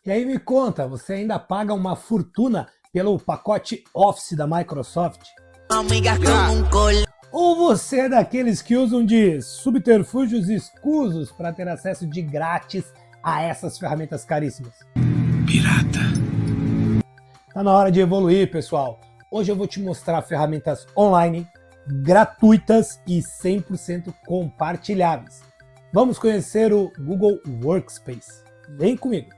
E aí me conta, você ainda paga uma fortuna pelo pacote Office da Microsoft? Ou você é daqueles que usam de subterfúgios escusos para ter acesso de grátis a essas ferramentas caríssimas? Pirata. Tá na hora de evoluir, pessoal. Hoje eu vou te mostrar ferramentas online, gratuitas e 100% compartilháveis. Vamos conhecer o Google Workspace. Vem comigo!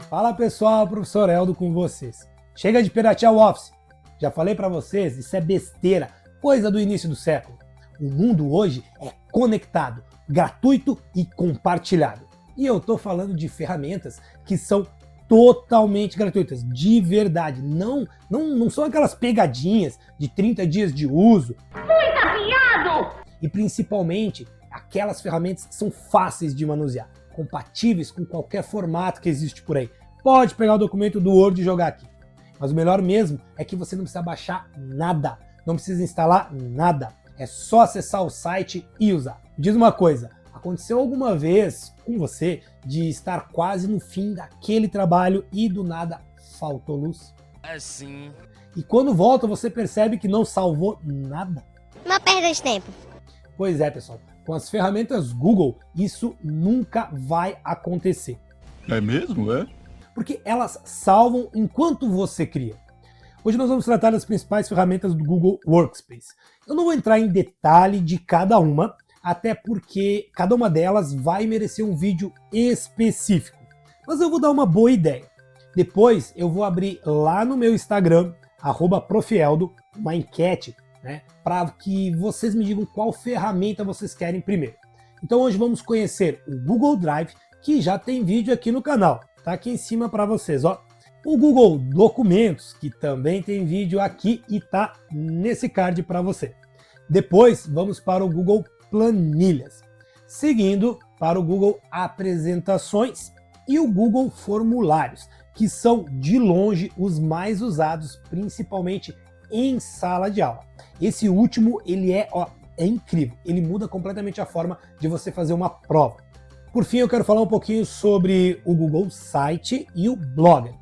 Fala pessoal, professor Eldo com vocês. Chega de piratear o Office. Já falei para vocês, isso é besteira, coisa do início do século. O mundo hoje é conectado, gratuito e compartilhado. E eu tô falando de ferramentas que são totalmente gratuitas, de verdade. Não são aquelas pegadinhas de 30 dias de uso. Muito afiado! E principalmente aquelas ferramentas que são fáceis de manusear, compatíveis com qualquer formato que existe por aí. Pode pegar o documento do Word e jogar aqui. Mas o melhor mesmo é que você não precisa baixar nada, não precisa instalar nada. É só acessar o site e usar. Me diz uma coisa, aconteceu alguma vez com você de estar quase no fim daquele trabalho e do nada faltou luz? É sim. E quando volta você percebe que não salvou nada? Uma perda de tempo. Pois é, pessoal. Com as ferramentas Google, isso nunca vai acontecer. É mesmo, é? Porque elas salvam enquanto você cria. Hoje nós vamos tratar das principais ferramentas do Google Workspace. Eu não vou entrar em detalhe de cada uma, até porque cada uma delas vai merecer um vídeo específico. Mas eu vou dar uma boa ideia. Depois eu vou abrir lá no meu Instagram, @profeldo, uma enquete, para que vocês me digam qual ferramenta vocês querem primeiro. Então hoje vamos conhecer o Google Drive, que já tem vídeo aqui no canal. Tá aqui em cima para vocês, ó. O Google Documentos, que também tem vídeo aqui e tá nesse card para você. Depois vamos para o Google Planilhas, seguindo para o Google Apresentações e o Google Formulários, que são de longe os mais usados, principalmente em sala de aula. Esse último, ele é incrível, ele muda completamente a forma de você fazer uma prova. Por fim, eu quero falar um pouquinho sobre o Google Site e o Blogger.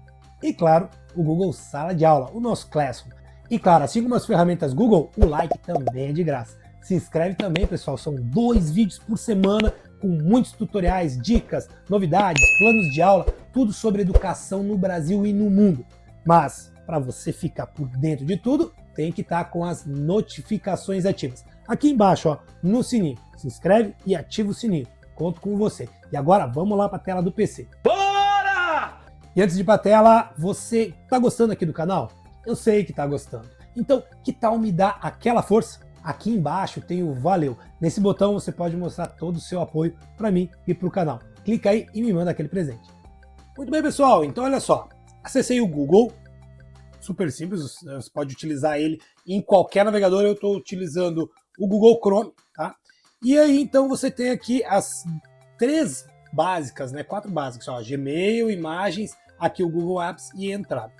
E claro, o Google Sala de Aula, o nosso Classroom. E claro, assim como as ferramentas Google, o like também é de graça. Se inscreve também, pessoal, são 2 vídeos por semana com muitos tutoriais, dicas, novidades, planos de aula, tudo sobre educação no Brasil e no mundo. Mas, para você ficar por dentro de tudo, tem que estar com as notificações ativas. Aqui embaixo, ó, no sininho. Se inscreve e ativa o sininho. Conto com você. E agora vamos lá para a tela do PC. Bora! E antes de ir para a tela, você tá gostando aqui do canal? Eu sei que tá gostando. Então, que tal me dar aquela força? Aqui embaixo tem o valeu. Nesse botão você pode mostrar todo o seu apoio para mim e para o canal. Clica aí e me manda aquele presente. Muito bem, pessoal. Então, olha só. Acessei o Google. Super simples. Você pode utilizar ele em qualquer navegador. Eu estou utilizando o Google Chrome, tá? E aí, então, você tem aqui as 3 básicas, 4 básicas, ó, Gmail, imagens, aqui o Google Apps e entrada.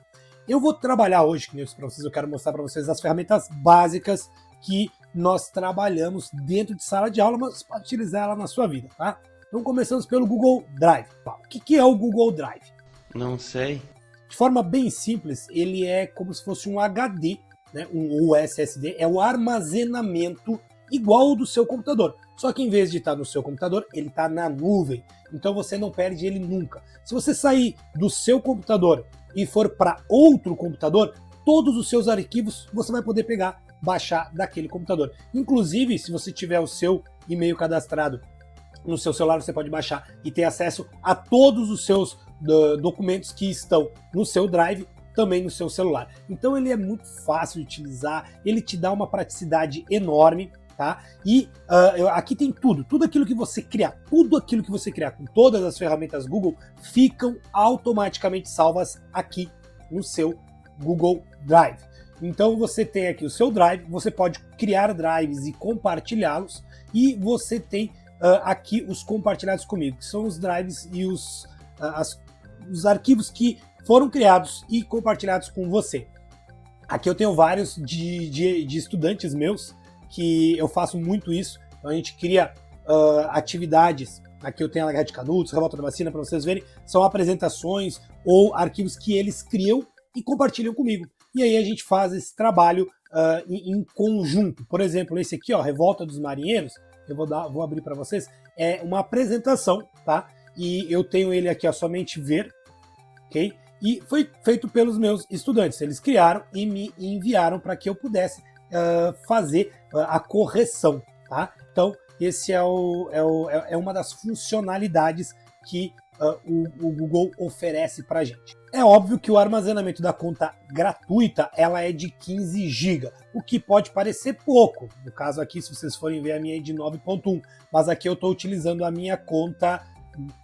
Eu vou trabalhar hoje, que eu disse para vocês, eu quero mostrar para vocês as ferramentas básicas que nós trabalhamos dentro de sala de aula, mas você pode utilizar ela na sua vida, tá? Então, começamos pelo Google Drive. O que é o Google Drive? Não sei. De forma bem simples, ele é como se fosse um HD, um SSD, é o armazenamento igual ao do seu computador. Só que em vez de estar no seu computador, ele está na nuvem. Então você não perde ele nunca. Se você sair do seu computador e for para outro computador, todos os seus arquivos você vai poder pegar, baixar daquele computador. Inclusive, se você tiver o seu e-mail cadastrado no seu celular, você pode baixar e ter acesso a todos os seus documentos que estão no seu Drive, também no seu celular. Então ele é muito fácil de utilizar, ele te dá uma praticidade enorme. Tá? E aqui tem tudo aquilo que você criar, com todas as ferramentas Google ficam automaticamente salvas aqui no seu Google Drive. Então você tem aqui o seu Drive, você pode criar drives e compartilhá-los, e você tem aqui os compartilhados comigo, que são os drives e os arquivos que foram criados e compartilhados com você. Aqui eu tenho vários de estudantes meus que eu faço muito isso. Então a gente cria atividades. Aqui eu tenho a Guerra de Canudos, Revolta da Vacina, para vocês verem. São apresentações ou arquivos que eles criam e compartilham comigo. E aí a gente faz esse trabalho em conjunto. Por exemplo, esse aqui, ó, Revolta dos Marinheiros, eu vou abrir para vocês, é uma apresentação, tá? E eu tenho ele aqui, ó, somente ver, ok? E foi feito pelos meus estudantes. Eles criaram e me enviaram para que eu pudesse fazer a correção, tá? Então, esse é uma das funcionalidades que o Google oferece para a gente. É óbvio que o armazenamento da conta gratuita ela é de 15 GB, o que pode parecer pouco. No caso aqui, se vocês forem ver, a minha é de 9.1, mas aqui eu estou utilizando a minha conta,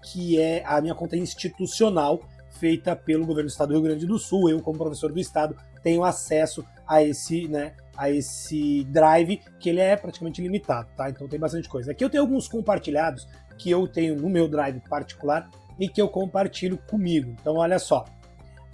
que é a minha conta institucional, feita pelo governo do estado do Rio Grande do Sul. Eu, como professor do estado, tenho acesso a esse drive, que ele é praticamente ilimitado, tá? Então tem bastante coisa. Aqui eu tenho alguns compartilhados que eu tenho no meu drive particular e que eu compartilho comigo. Então olha só,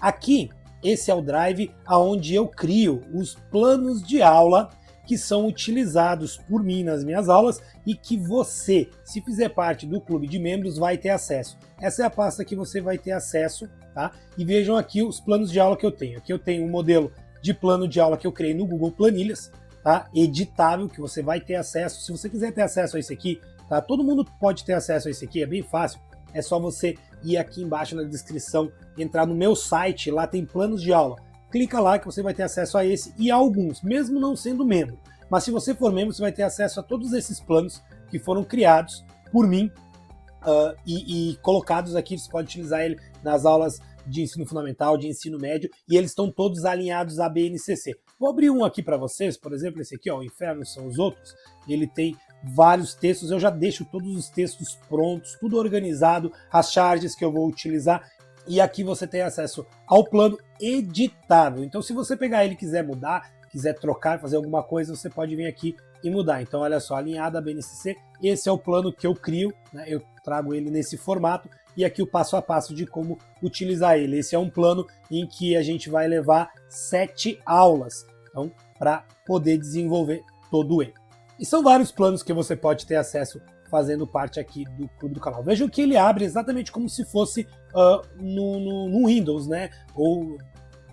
aqui esse é o drive onde eu crio os planos de aula que são utilizados por mim nas minhas aulas e que você, se fizer parte do clube de membros, vai ter acesso. Essa é a pasta que você vai ter acesso, tá? E vejam aqui os planos de aula que eu tenho. Aqui eu tenho um modelo de plano de aula que eu criei no Google Planilhas, tá? Editável, que você vai ter acesso. Se você quiser ter acesso a esse aqui, tá? Todo mundo pode ter acesso a esse aqui, é bem fácil. É só você ir aqui embaixo na descrição, entrar no meu site, lá tem planos de aula. Clica lá que você vai ter acesso a esse e a alguns, mesmo não sendo membro. Mas se você for membro, você vai ter acesso a todos esses planos que foram criados por mim e colocados aqui. Você pode utilizar ele nas aulas de ensino fundamental, de ensino médio, e eles estão todos alinhados à BNCC. Vou abrir um aqui para vocês, por exemplo, esse aqui, ó, O Inferno São os Outros. Ele tem vários textos, eu já deixo todos os textos prontos, tudo organizado, as charges que eu vou utilizar. E aqui você tem acesso ao plano editável. Então, se você pegar ele e quiser mudar, quiser trocar, fazer alguma coisa, você pode vir aqui e mudar. Então, olha só, alinhado à BNCC, esse é o plano que eu crio, né? Eu trago ele nesse formato e aqui o passo a passo de como utilizar ele. Esse é um plano em que a gente vai levar 7 aulas, então, para poder desenvolver todo ele. E são vários planos que você pode ter acesso fazendo parte aqui do clube do canal. Vejam que ele abre exatamente como se fosse no Windows, né? Ou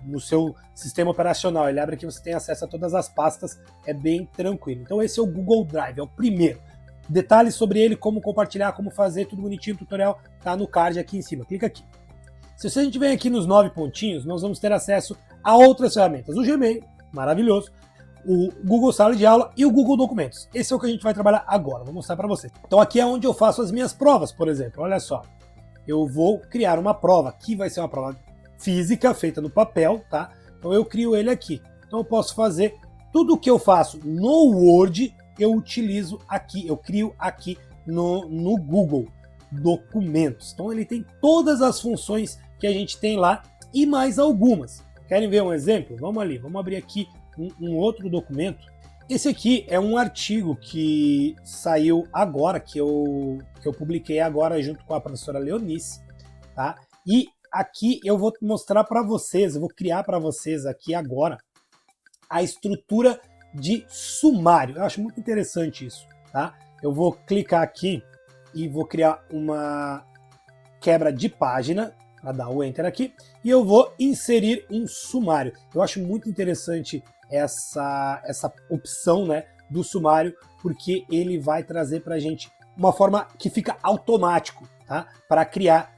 no seu sistema operacional. Ele abre aqui, você tem acesso a todas as pastas, é bem tranquilo. Então esse é o Google Drive, é o primeiro. Detalhes sobre ele, como compartilhar, como fazer, tudo bonitinho, o tutorial tá no card aqui em cima. Clica aqui. Se a gente vem aqui nos 9 pontinhos, nós vamos ter acesso a outras ferramentas. O Gmail, maravilhoso. O Google Sala de Aula e o Google Documentos. Esse é o que a gente vai trabalhar agora, vou mostrar para vocês. Então aqui é onde eu faço as minhas provas, por exemplo. Olha só, eu vou criar uma prova. Aqui vai ser uma prova física, feita no papel, tá? Então eu crio ele aqui. Então eu posso fazer tudo o que eu faço no Word, eu utilizo aqui, eu crio aqui no Google Documentos. Então ele tem todas as funções que a gente tem lá e mais algumas. Querem ver um exemplo? Vamos ali, vamos abrir aqui um outro documento. Esse aqui é um artigo que saiu agora, que eu publiquei agora junto com a professora Leonice, tá? E aqui eu vou mostrar para vocês, eu vou criar para vocês aqui agora a estrutura de sumário. Eu acho muito interessante isso, tá? Eu vou clicar aqui e vou criar uma quebra de página, para dar o Enter aqui, e eu vou inserir um sumário. Eu acho muito interessante essa opção, né, do sumário, porque ele vai trazer para a gente uma forma que fica automático, tá, para criar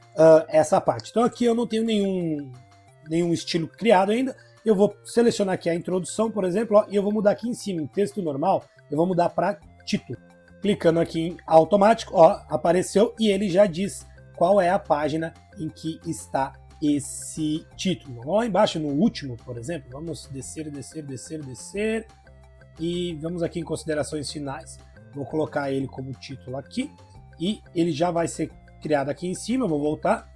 essa parte. Então aqui eu não tenho nenhum estilo criado ainda. Eu vou selecionar aqui a introdução, por exemplo, ó, e eu vou mudar aqui em cima, em texto normal, eu vou mudar para título. Clicando aqui em automático, ó, apareceu e ele já diz qual é a página em que está esse título. Vamos lá embaixo no último, por exemplo, vamos descer e vamos aqui em considerações finais. Vou colocar ele como título aqui e ele já vai ser criado aqui em cima. Eu vou voltar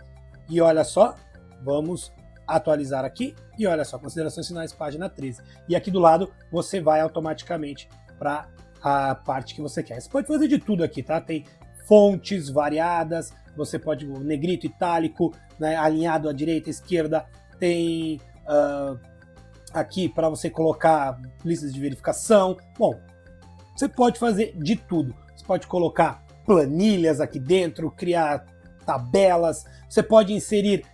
e olha só, vamos atualizar aqui e olha só, considerações finais, página 13. E aqui do lado você vai automaticamente para a parte que você quer. Você pode fazer de tudo aqui, tá? Tem fontes variadas, você pode negrito, itálico, né, alinhado à direita, à esquerda, tem aqui para você colocar listas de verificação. Bom, Você pode fazer de tudo. Você pode colocar planilhas aqui dentro, criar tabelas, você pode inserir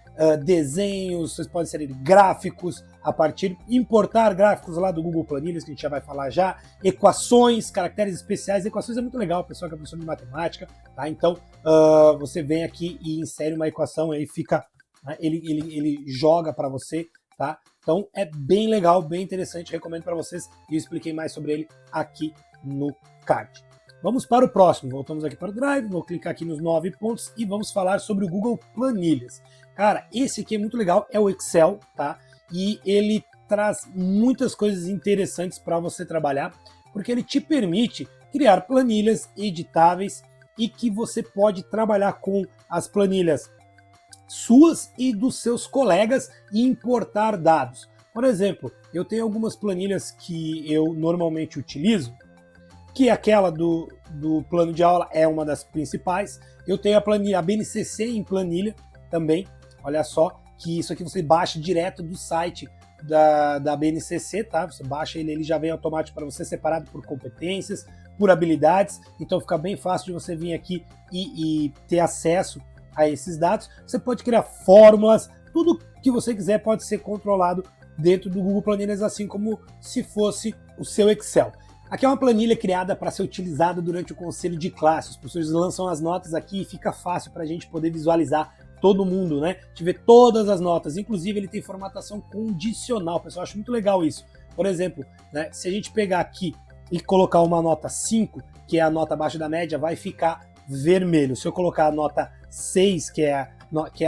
desenhos, você pode inserir gráficos a partir, importar gráficos lá do Google Planilhas, que a gente já vai falar já, equações, caracteres especiais. Equações é muito legal, o pessoal que é professor de matemática, tá? Então você vem aqui e insere uma equação, aí fica, né, ele joga para você, tá? Então é bem legal, bem interessante, recomendo para vocês e eu expliquei mais sobre ele aqui no card. Vamos para o próximo, voltamos aqui para o Drive, vou clicar aqui nos 9 pontos e vamos falar sobre o Google Planilhas. Cara, esse aqui é muito legal, é o Excel, tá? E ele traz muitas coisas interessantes para você trabalhar, porque ele te permite criar planilhas editáveis e que você pode trabalhar com as planilhas suas e dos seus colegas e importar dados. Por exemplo, eu tenho algumas planilhas que eu normalmente utilizo, que é aquela do plano de aula, é uma das principais. Eu tenho a planilha, a BNCC em planilha também, olha só, que isso aqui você baixa direto do site da BNCC, tá? Você baixa ele já vem automático para você, separado por competências, por habilidades, então fica bem fácil de você vir aqui e ter acesso a esses dados. Você pode criar fórmulas, tudo que você quiser pode ser controlado dentro do Google Planilhas, assim como se fosse o seu Excel. Aqui é uma planilha criada para ser utilizada durante o conselho de classe. Os professores lançam as notas aqui e fica fácil para a gente poder visualizar todo mundo, né? De ver todas as notas. Inclusive ele tem formatação condicional, pessoal, eu acho muito legal isso. Por exemplo, né, se a gente pegar aqui e colocar uma nota 5, que é a nota abaixo da média, vai ficar vermelho. Se eu colocar a nota 6, que é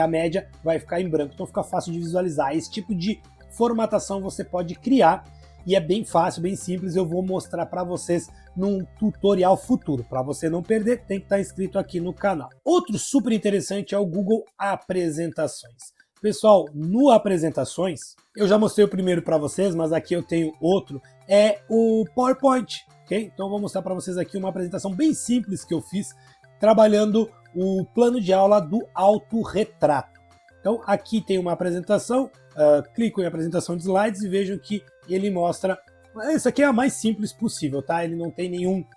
a média, vai ficar em branco. Então fica fácil de visualizar. Esse tipo de formatação você pode criar e é bem fácil, bem simples. Eu vou mostrar para vocês num tutorial futuro. Para você não perder, tem que estar inscrito aqui no canal. Outro super interessante é o Google Apresentações. Pessoal, no Apresentações, eu já mostrei o primeiro para vocês, mas aqui eu tenho outro, é o PowerPoint, ok? Então eu vou mostrar para vocês aqui uma apresentação bem simples que eu fiz, trabalhando o plano de aula do autorretrato. Então aqui tem uma apresentação, clico em apresentação de slides e vejam que ele mostra, essa aqui é a mais simples possível, tá? Ele não tem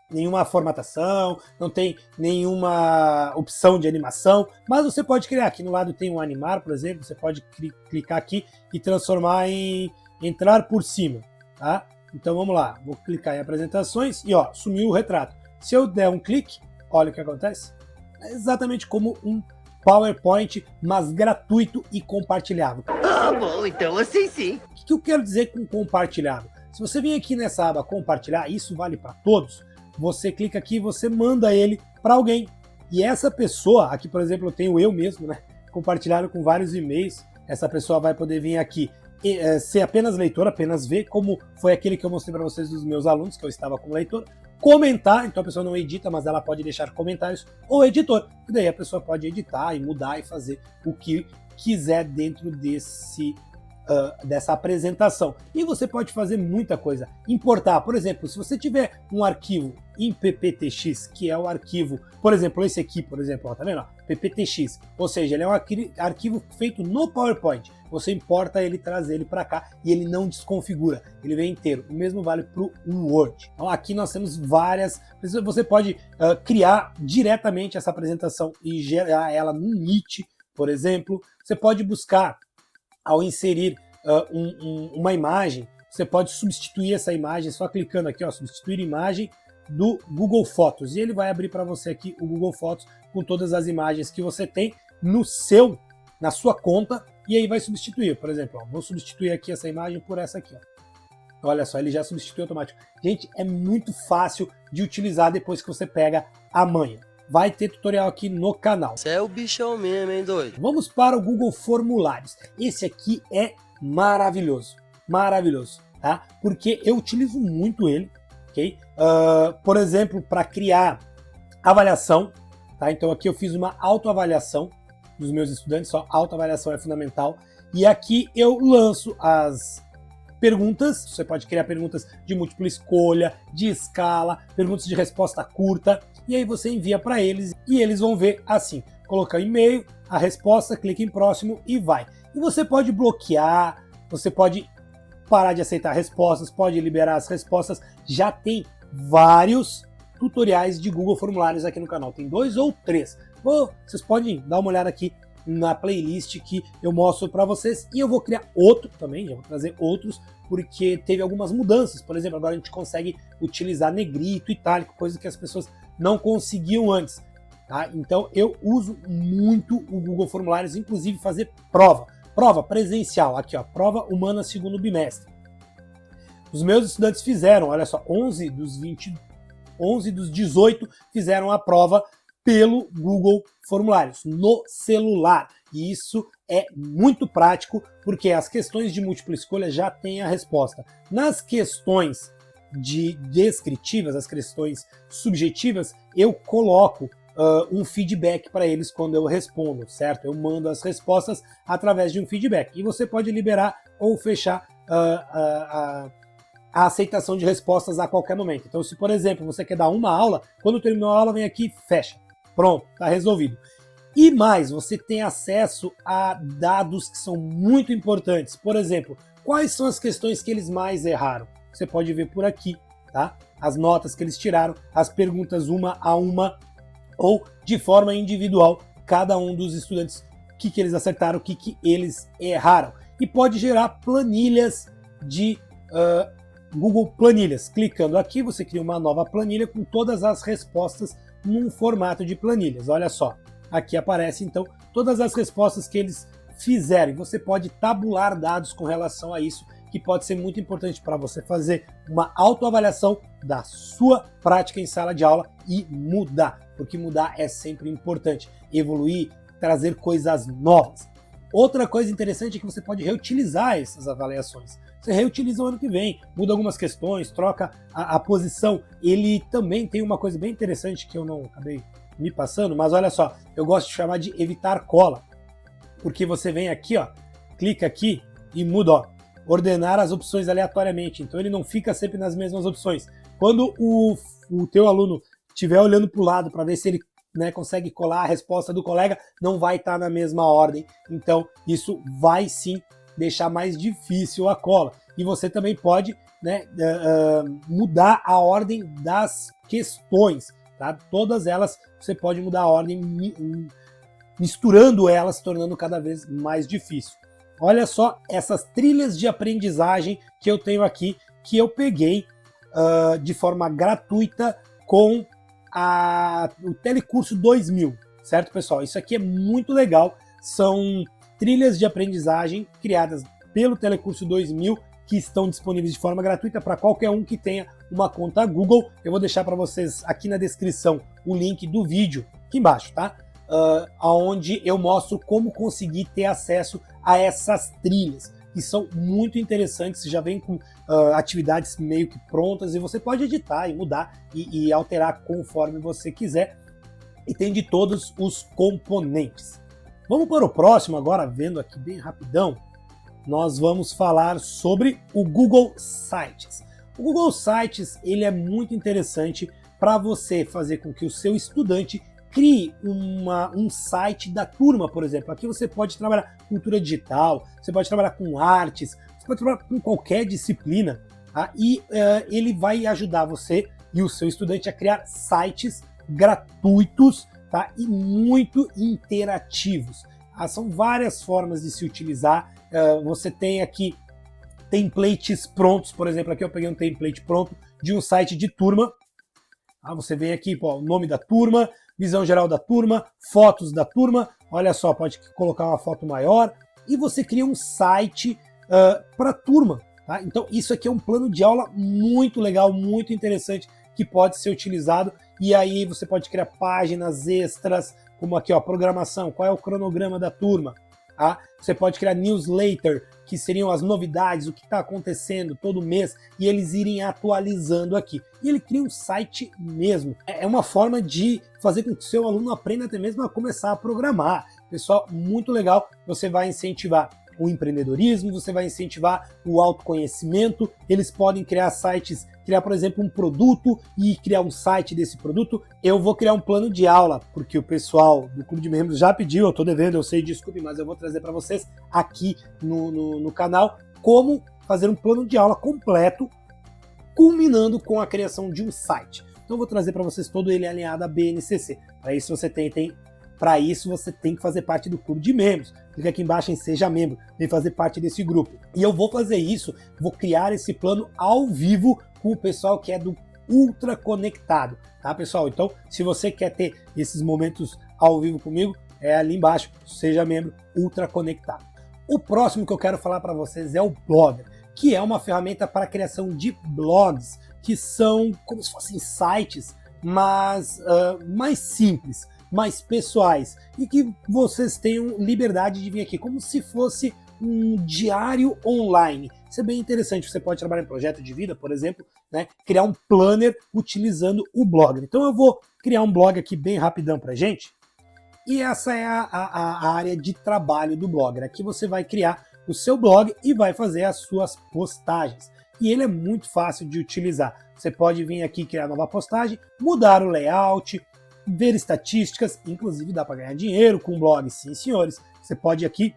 nenhuma formatação, não tem nenhuma opção de animação, mas você pode criar. Aqui no lado tem um animar, por exemplo, você pode clicar aqui e transformar em entrar por cima, tá? Então vamos lá, vou clicar em apresentações e ó, sumiu o retrato. Se eu der um clique, olha o que acontece. É exatamente como um PowerPoint, mas gratuito e compartilhável. Ah, bom, então assim sim. O que eu quero dizer com compartilhável? Se você vem aqui nessa aba compartilhar, isso vale para todos, você clica aqui e você manda ele para alguém. E essa pessoa, aqui por exemplo eu tenho eu mesmo, né, compartilhado com vários e-mails, essa pessoa vai poder vir aqui e ser apenas leitor, apenas ver, como foi aquele que eu mostrei para vocês dos meus alunos, que eu estava como leitor, comentar, então a pessoa não edita, mas ela pode deixar comentários, ou editor, e daí a pessoa pode editar e mudar e fazer o que quiser dentro dessa apresentação. E você pode fazer muita coisa. Importar, por exemplo, se você tiver um arquivo em PPTX, que é o arquivo, por exemplo, esse aqui, por exemplo, ó, tá vendo? Ó, PPTX, ou seja, ele é um arquivo feito no PowerPoint. Você importa ele, traz ele para cá e ele não desconfigura, ele vem inteiro. O mesmo vale para o Word. Então aqui nós temos várias, você pode criar diretamente essa apresentação e gerar ela no Meet, por exemplo. Você pode buscar, ao inserir uma imagem, você pode substituir essa imagem só clicando aqui, ó, substituir imagem do Google Fotos. E ele vai abrir para você aqui o Google Fotos com todas as imagens que você tem na sua conta, e aí vai substituir. Por exemplo, ó, vou substituir aqui essa imagem por essa aqui. Ó. Olha só, ele já substituiu automático. Gente, é muito fácil de utilizar depois que você pega a manha. Vai ter tutorial aqui no canal. Você é o bichão mesmo, hein, doido? Vamos para o Google Formulários. Esse aqui é maravilhoso, maravilhoso, tá? Porque eu utilizo muito ele, ok? Por exemplo, para criar avaliação, tá? Então aqui eu fiz uma autoavaliação dos meus estudantes, só autoavaliação é fundamental. E aqui eu lanço as perguntas, você pode criar perguntas de múltipla escolha, de escala, perguntas de resposta curta, e aí você envia para eles e eles vão ver assim, colocar o e-mail, a resposta, clica em próximo e vai. E você pode bloquear, você pode parar de aceitar respostas, pode liberar as respostas, já tem vários tutoriais de Google Formulários aqui no canal. Tem 2 ou 3. Vocês podem dar uma olhada aqui na playlist que eu mostro para vocês, e eu vou criar outro também, já vou trazer outros, porque teve algumas mudanças. Por exemplo, agora a gente consegue utilizar negrito, itálico, coisa que as pessoas não conseguiam antes. Tá? Então eu uso muito o Google Formulários, inclusive fazer prova presencial, aqui ó, prova humana segundo bimestre. Os meus estudantes fizeram, olha só, 11 dos 18 fizeram a prova pelo Google Formulários, no celular. E isso é muito prático, porque as questões de múltipla escolha já têm a resposta. Nas questões descritivas, as questões subjetivas, eu coloco um feedback para eles quando eu respondo, certo? Eu mando as respostas através de um feedback. E você pode liberar ou fechar a aceitação de respostas a qualquer momento. Então, se, por exemplo, você quer dar uma aula, quando terminou a aula, vem aqui e fecha. Pronto, está resolvido. E mais, você tem acesso a dados que são muito importantes. Por exemplo, quais são as questões que eles mais erraram? Você pode ver por aqui, tá? As notas que eles tiraram, as perguntas uma a uma, ou de forma individual, cada um dos estudantes, o que eles acertaram, o que eles erraram. E pode gerar planilhas de Google Planilhas. Clicando aqui, você cria uma nova planilha com todas as respostas num formato de planilhas. Olha só, aqui aparece então todas as respostas que eles fizeram. Você pode tabular dados com relação a isso, que pode ser muito importante para você fazer uma autoavaliação da sua prática em sala de aula e mudar, porque mudar é sempre importante, evoluir, trazer coisas novas. Outra coisa interessante é que você pode reutilizar essas avaliações. Você reutiliza o ano que vem, muda algumas questões, troca a posição. Ele também tem uma coisa bem interessante que eu não acabei me passando, mas olha só, eu gosto de chamar de evitar cola, porque você vem aqui, ó, clica aqui e muda, ó, ordenar as opções aleatoriamente, então ele não fica sempre nas mesmas opções. Quando o teu aluno estiver olhando para o lado para ver se ele consegue colar a resposta do colega, não vai estar na mesma ordem, então isso vai sim deixar mais difícil a cola. E você também pode mudar a ordem das questões, tá? Todas elas você pode mudar a ordem, misturando elas, tornando cada vez mais difícil. Olha só essas trilhas de aprendizagem que eu tenho aqui, que eu peguei de forma gratuita com o Telecurso 2000, certo, pessoal? Isso aqui é muito legal, são trilhas de aprendizagem criadas pelo Telecurso 2000, que estão disponíveis de forma gratuita para qualquer um que tenha uma conta Google. Eu vou deixar para vocês aqui na descrição o link do vídeo, aqui embaixo, tá? Onde eu mostro como conseguir ter acesso a essas trilhas, que são muito interessantes, já vem com atividades meio que prontas, e você pode editar e mudar e alterar conforme você quiser, e tem de todos os componentes. Vamos para o próximo agora, vendo aqui bem rapidão, nós vamos falar sobre o Google Sites. O Google Sites ele é muito interessante para você fazer com que o seu estudante crie um site da turma, por exemplo. Aqui você pode trabalhar com cultura digital, você pode trabalhar com artes, você pode trabalhar com qualquer disciplina, tá? E ele vai ajudar você e o seu estudante a criar sites gratuitos, tá? E muito interativos. São várias formas de se utilizar. Você tem aqui templates prontos, por exemplo, aqui eu peguei um template pronto de um site de turma. Você vem aqui, o nome da turma, visão geral da turma, fotos da turma, olha só, pode colocar uma foto maior, e você cria um site para a turma. Tá? Então isso aqui é um plano de aula muito legal, muito interessante, que pode ser utilizado, e aí você pode criar páginas extras, como aqui, ó, programação, qual é o cronograma da turma. Tá? Você pode criar newsletter, que seriam as novidades, o que está acontecendo todo mês, e eles irem atualizando aqui. E ele cria um site mesmo. É uma forma de fazer com que o seu aluno aprenda até mesmo a começar a programar. Pessoal, muito legal. Você vai incentivar o empreendedorismo, você vai incentivar o autoconhecimento. Eles podem criar sites, criar, por exemplo, um produto e criar um site desse produto. Eu vou criar um plano de aula, porque o pessoal do Clube de Membros já pediu, eu estou devendo, eu sei, desculpe, mas eu vou trazer para vocês aqui no canal como fazer um plano de aula completo culminando com a criação de um site. Então eu vou trazer para vocês todo ele alinhado a BNCC. Para isso você tem que fazer parte do clube de membros. Clica aqui embaixo em Seja Membro, vem fazer parte desse grupo. E eu vou fazer isso, vou criar esse plano ao vivo com o pessoal que é do Ultra Conectado, tá, pessoal? Então, se você quer ter esses momentos ao vivo comigo, é ali embaixo, Seja Membro Ultra Conectado. O próximo que eu quero falar para vocês é o Blogger, que é uma ferramenta para a criação de blogs, que são como se fossem sites, mas mais simples, mais pessoais, e que vocês tenham liberdade de vir aqui, como se fosse um diário online. Isso é bem interessante, você pode trabalhar em projeto de vida, por exemplo, né, criar um planner utilizando o Blogger. Então eu vou criar um blog aqui bem rapidão pra gente, e essa é a área de trabalho do Blogger. Aqui você vai criar o seu blog e vai fazer as suas postagens. E ele é muito fácil de utilizar. Você pode vir aqui criar nova postagem, mudar o layout, ver estatísticas, inclusive dá para ganhar dinheiro com o blog, sim senhores. Você pode aqui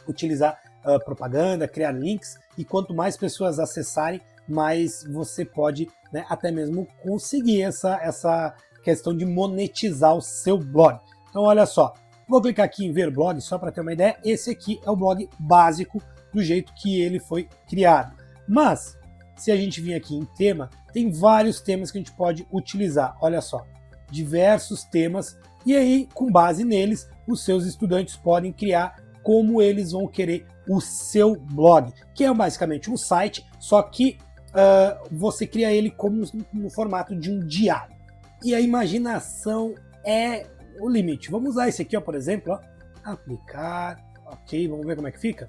utilizar propaganda, criar links, e quanto mais pessoas acessarem, mais você pode, né, até mesmo conseguir essa questão de monetizar o seu blog. Então olha só, vou clicar aqui em ver blog só para ter uma ideia. Esse aqui é o blog básico do jeito que ele foi criado. Mas se a gente vir aqui em tema, tem vários temas que a gente pode utilizar. Olha só, diversos temas, e aí com base neles os seus estudantes podem criar como eles vão querer o seu blog, que é basicamente um site, só que você cria ele como no formato de um diário. E a imaginação é o limite. Vamos usar esse aqui, ó, por exemplo, ó, aplicar, ok, vamos ver como é que fica.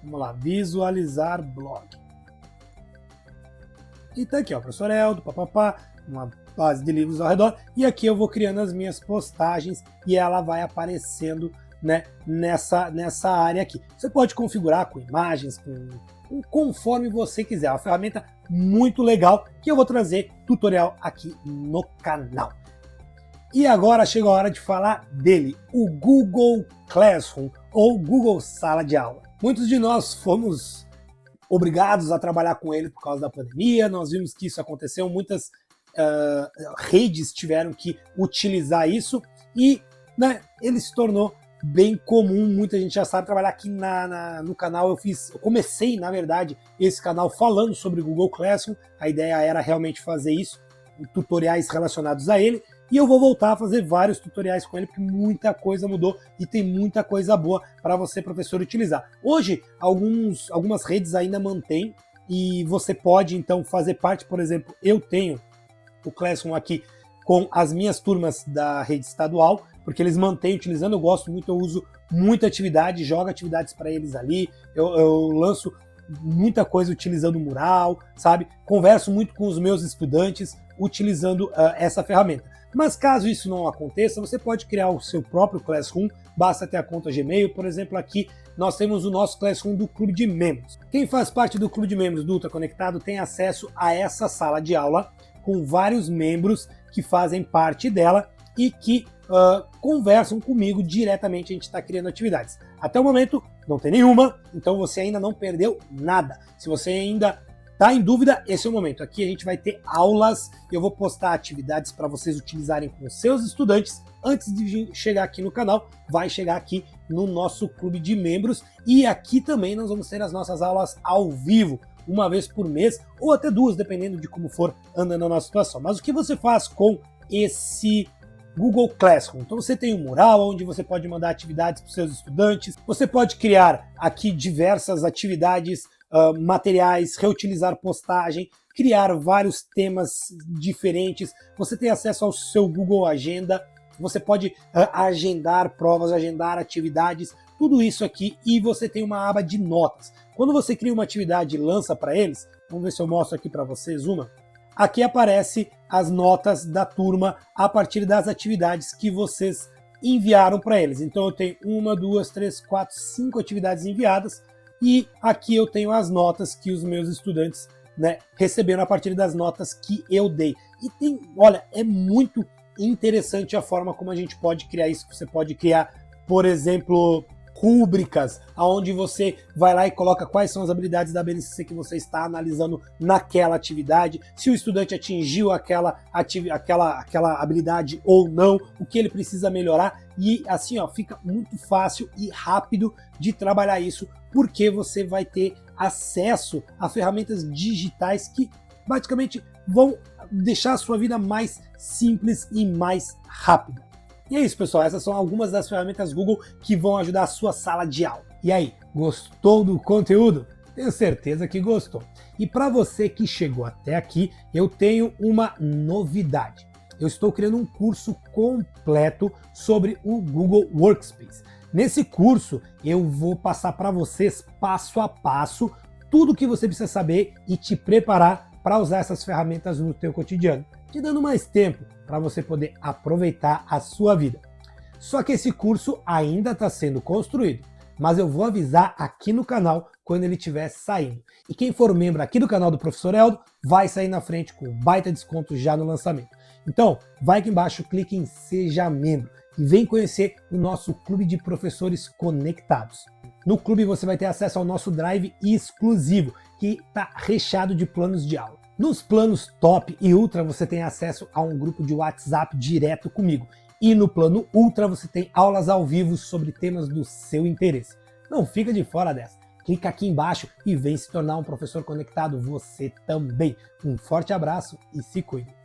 Vamos lá, visualizar blog. E tá aqui, ó, professor Eldo, papapá, uma base de livros ao redor, e aqui eu vou criando as minhas postagens e ela vai aparecendo, né, nessa área aqui. Você pode configurar com imagens, conforme você quiser. É uma ferramenta muito legal que eu vou trazer tutorial aqui no canal. E agora chegou a hora de falar dele, o Google Classroom ou Google Sala de Aula. Muitos de nós fomos obrigados a trabalhar com ele por causa da pandemia, nós vimos que isso aconteceu, muitas redes tiveram que utilizar isso e, né, ele se tornou bem comum, muita gente já sabe trabalhar aqui no canal. Eu comecei, na verdade, esse canal falando sobre Google Classroom, a ideia era realmente fazer isso, tutoriais relacionados a ele, e eu vou voltar a fazer vários tutoriais com ele, porque muita coisa mudou e tem muita coisa boa para você, professor, utilizar. Hoje, algumas redes ainda mantêm, e você pode, então, fazer parte. Por exemplo, eu tenho o Classroom aqui com as minhas turmas da rede estadual, porque eles mantêm utilizando, eu gosto muito, eu uso muita atividade, jogo atividades para eles ali, eu lanço muita coisa utilizando o mural, sabe? Converso muito com os meus estudantes utilizando essa ferramenta. Mas caso isso não aconteça, você pode criar o seu próprio Classroom, basta ter a conta Gmail. Por exemplo, aqui nós temos o nosso Classroom do Clube de Membros. Quem faz parte do Clube de Membros do Ultra Conectado tem acesso a essa sala de aula com vários membros que fazem parte dela e que conversam comigo diretamente. A gente está criando atividades. Até o momento não tem nenhuma, então você ainda não perdeu nada. Se você ainda está em dúvida, esse é o momento. Aqui a gente vai ter aulas, eu vou postar atividades para vocês utilizarem com os seus estudantes. Antes de chegar aqui no canal, vai chegar aqui no nosso clube de membros, e aqui também nós vamos ter as nossas aulas ao vivo, uma vez por mês, ou até duas, dependendo de como for andando a nossa situação. Mas o que você faz com esse Google Classroom? Então você tem um mural onde você pode mandar atividades para os seus estudantes, você pode criar aqui diversas atividades, materiais, reutilizar postagem, criar vários temas diferentes, você tem acesso ao seu Google Agenda, você pode agendar provas, agendar atividades, tudo isso aqui, e você tem uma aba de notas. Quando você cria uma atividade e lança para eles, vamos ver se eu mostro aqui para vocês uma, aqui aparece as notas da turma a partir das atividades que vocês enviaram para eles. Então eu tenho 1, 2, 3, 4, 5 atividades enviadas, e aqui eu tenho as notas que os meus estudantes, né, receberam a partir das notas que eu dei. E tem, olha, é muito interessante a forma como a gente pode criar isso. Você pode criar, por exemplo, rúbricas, onde você vai lá e coloca quais são as habilidades da BNCC que você está analisando naquela atividade, se o estudante atingiu aquela habilidade ou não, o que ele precisa melhorar, e assim ó, fica muito fácil e rápido de trabalhar isso, porque você vai ter acesso a ferramentas digitais que praticamente vão deixar a sua vida mais simples e mais rápida. E é isso, pessoal, essas são algumas das ferramentas Google que vão ajudar a sua sala de aula. E aí, gostou do conteúdo? Tenho certeza que gostou. E para você que chegou até aqui, eu tenho uma novidade. Eu estou criando um curso completo sobre o Google Workspace. Nesse curso, eu vou passar para vocês, passo a passo, tudo o que você precisa saber e te preparar para usar essas ferramentas no teu cotidiano, te dando mais tempo para você poder aproveitar a sua vida. Só que esse curso ainda está sendo construído, mas eu vou avisar aqui no canal quando ele estiver saindo. E quem for membro aqui do canal do Professor Eldo vai sair na frente com um baita desconto já no lançamento. Então, vai aqui embaixo, clique em Seja Membro e vem conhecer o nosso clube de professores conectados. No clube você vai ter acesso ao nosso drive exclusivo, que está recheado de planos de aula. Nos planos top e ultra você tem acesso a um grupo de WhatsApp direto comigo. E no plano ultra você tem aulas ao vivo sobre temas do seu interesse. Não fica de fora dessa. Clica aqui embaixo e vem se tornar um professor conectado você também. Um forte abraço e se cuide.